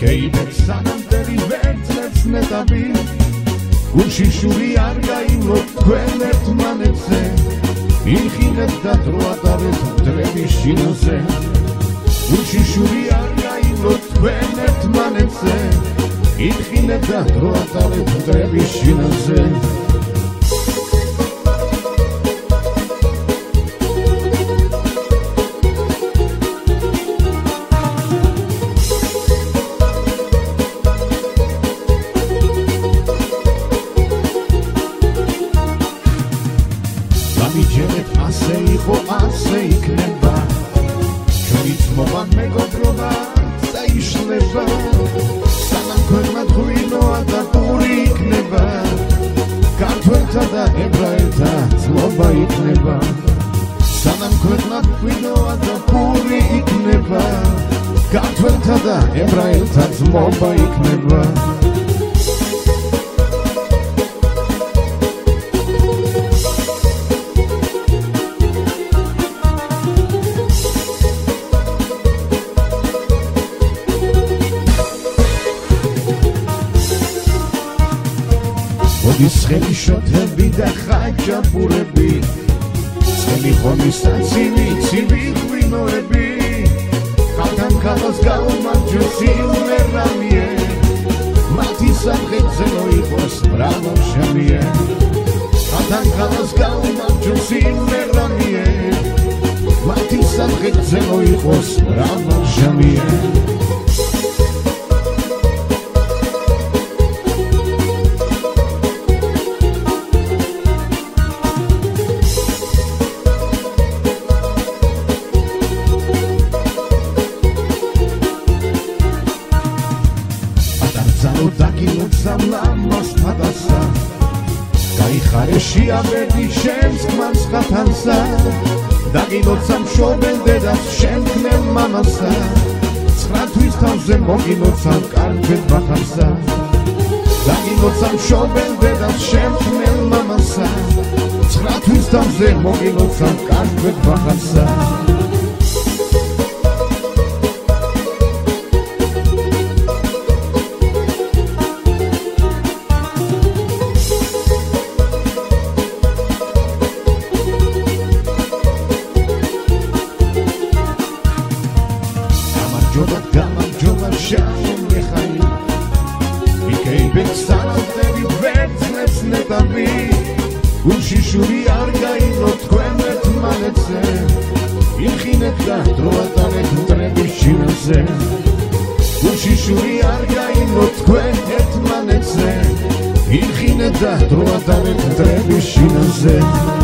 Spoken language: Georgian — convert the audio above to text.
იქეიბებს სანამდელი ვერძლებს ნეტაბი გულში შური არ გაიმლოთ თქვენ ერთმანეთზე იხინეთ და დრო ატარეთ მტრების შინაზე გულში შური არ გაიმლოთ თქვენ ერთმანეთზე იხინეთ და დრო ატარეთ მტრების შინაზე გამიჯერეთ ასე იყო ასე იქნება ჩვენიც მოვან მეგობრობა წაიშლება სანამ ქვეყნად ღვინოა და პური იქნება ქართველთა და ებრაელთა ძმობა იქნება სანამ ქვეყნად ღვინოა და პური იქნება ქართველთა და ებრაელთა ძმობა იქნება მოდის ხელი შოთები და ხაჭაპურები ცხელი ხომის და ცივი ღვინოები ხალხთან ხალხს გაუმარჯოს იმერამიე მათი სამხეთზე მოიყოს ბრავო შემიე ხალხთან ხალხს გაუმარჯოს იმერამიე მათი სამხეთზე მოიყოს ბრავო შემიე სამლამოსთადასა გაიხარე შეაბედი შენს ქმარს ხათანსა დაგინოცა მშობელ დედას შემქმნელ მამასა 9 თვის თავზე მოგინოცა კარგად ბახარსა დაგინოცა მშობელ დედას შემქმნელ მამასა 9 თვის თავზე მოგინოცა კარგად ბახარსა გამარჯობა შავ მეხაი იქეიბებს სანამდელი ვერძლებს ნეტაბი გულში შური არ გაიმლოთ თქვენ ერთმანეთზე იხინეთ და დრო ატარეთ მტრების შინაზე გულში შური არ გაიმლოთ თქვენ ერთმანეთზე იხინეთ და დრო ატარეთ მტრების შინაზე